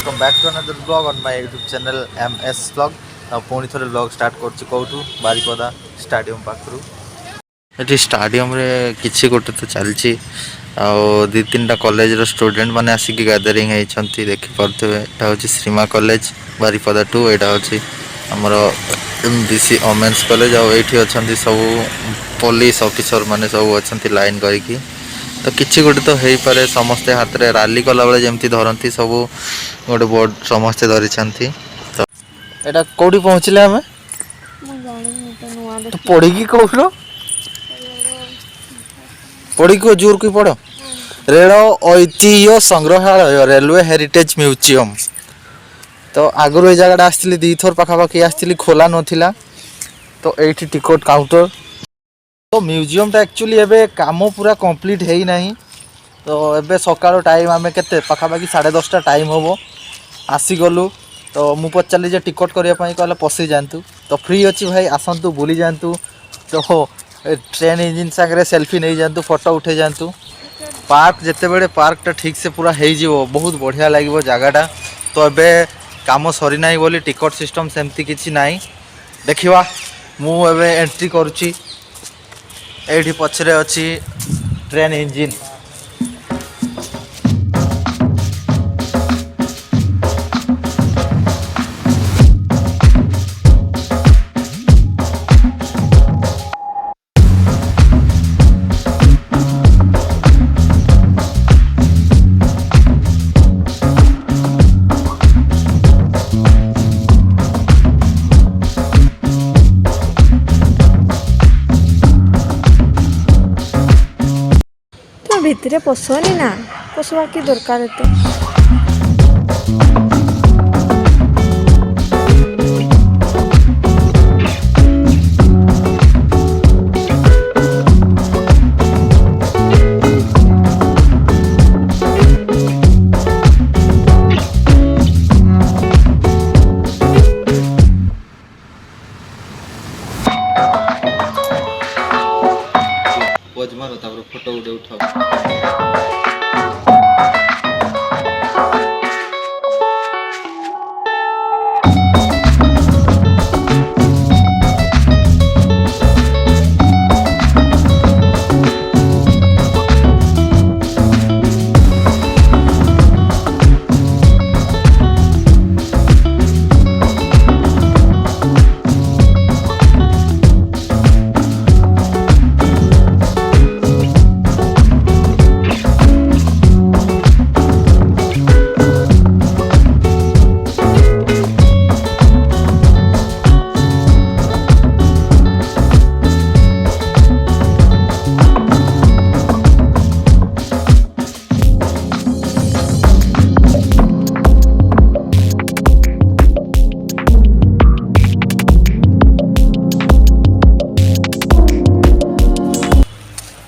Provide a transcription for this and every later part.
Welcome back to another blog on my YouTube channel MS blog. पुणी थे blog start कर कौटू Baripada stadium पाखु ये stadium रे किसी गोटे तो चलती दी तीन टा कॉलेज रो स्टूडेंट मैंने आसिक गैदरिंग होती देखिपे। यहाँ हूँ श्रीमा कॉलेज बारिपदा टू यहाँ हूँ आमर MBC वोमेन्स कॉलेज आठी अच्छा सब पुलिस ऑफिसर माने सब अच्छा लाइन करके तो किसी गोटे तो हो पारे समस्ते हाथ में राली कला बेले जमी धरती सब गोटे बोर्ड समस्ते धरी तो यहाँ कौटी पहुँचले आम तो पढ़ी कौन पढ़ी जोर की पढ़ रेल ऐतिह्य संग्रहालय रेलवे हेरिटेज म्यूजियम। तो आगु ये जगह आसती दी थर पाखापाखि आसती खोला नाला तो ये टिकट काउंटर तो म्यूजियमटा एक्चुअली एबे काम पूरा कंप्लीट है ही नहीं। तो एबे सकाळ टाइम आमे केते पाखापाखि 10:30 टाइम हम आसीगलु तो मु पचारि जे टिकट करने कहला पशि जातु तो फ्री अच्छी भाई आसतु बुली जातु तो ट्रेन इंजिन सागर सेल्फी नहीं जातु फोटो उठे जातु पार्क जिते बड़े पार्कटा ठीक से पूरा हो बहुत बढ़िया लगे जगहटा। तो एबे काम सरी ना बोली टिकट सिस्टम सेमती किसी नाई देखा मु एबे एंट्री करुच्ची एठी पछरे अच्छी ट्रेन इंजिन भितरे पशुनी ना पशुआ कि दरकार एते मारो फोटो उठाओ।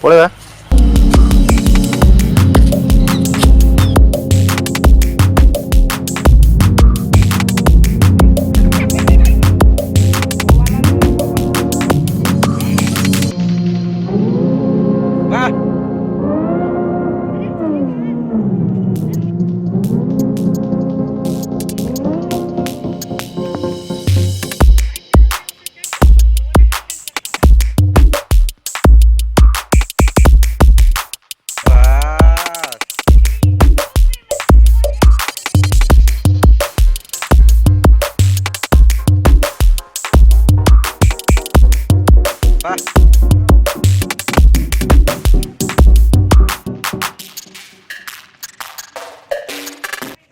पड़ेगा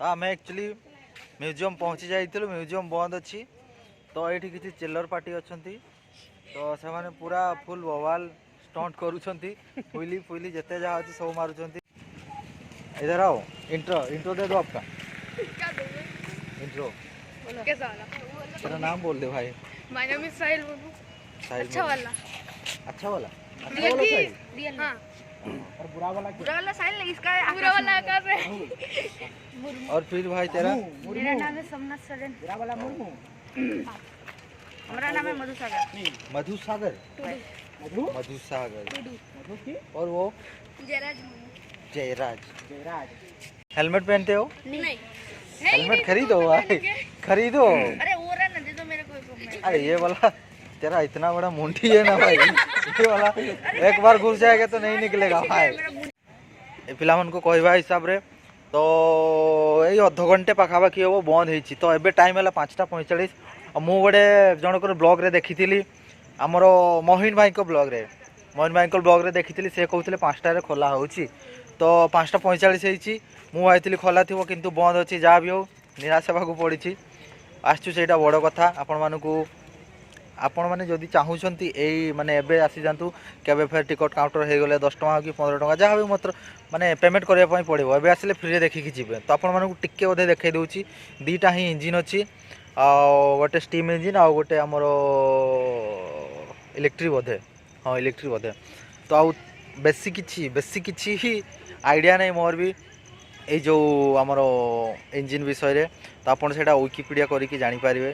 आम एक्चुअली म्यूजियम पहुँची जाइलु म्यूजियम बंद अच्छी तो ये किसी चिल्लर पार्टी अच्छा तो से माने पूरा फुल बवाल स्टंट करुँच फुली फुली जिते जहाँ अच्छी सब मारुंट। इधर आओ इंट्रो इंट्रो दे दो आपका इंट्रो तेरा नाम बोल दे भाई। माय नेम इज साहिल बाबू। अच्छा वाला अच्छा वाला रियल हां और बुरा वाला साहिल नहीं इसका बुरा वाला कर रहे। और फिर भाई तेरा मेरा नाम है सोमनाथ सरन। बुरा वाला मुर्मू हमारा नाम है मधुसागर। मधुसागर मधुसागर और वो जयराज। हेलमेट पहनते हो? नहीं। हेलमेट खरीदो भाई, खरीदो। अरे वो रहा ना, दे दो मेरे को एक। अरे ये वाला तेरा इतना बड़ा मुंडी है ना भाई, ये वाला एक बार घुस जाएगा तो नहीं निकलेगा भाई। ए पिला मन को कहवा हिसाब रे तो यही अध घंटे पाखापाखि हम बंद होती। तो एबे टाइम है 5:45 और मुझे गोटे जनकर ब्लॉग रे देखी आमर मोहिन भाई को ब्लॉग रे, मोहिन भाई को ब्लॉग रे देखी से कहते 5टार खोला हो तो 5:45 होती मुझे खोला थी किंतु बंद अच्छी जहाँ भी हो निराश होगा पड़ी। आसुटा बड़ कथा आपण मानू आपण मैंने जदि चाहूँगी यही माने एबे आसी जातु केबे फेर टिकट काउंटर हो गले 10 टଙ୍କା कि 15 टଙ୍କା जहाँ भी मात्र माने पेमेंट करने पड़ो एबे आसिले फ्री देखिकी जी। तो आपण मानू टिके बोधे देखई दूची दीटा ही इंजिन अच्छी गोटे स्टीम इंजिन आ गोटे आमर इलेक्ट्रिक बोधे, हाँ इलेक्ट्रिक बोधे। तो आउ बेसी किछि ही आइडिया नहीं मोर भी ये जो आमर इंजिन विषय रे। तो आपन सेटा विकिपीडिया करिकी जानि पारिबे।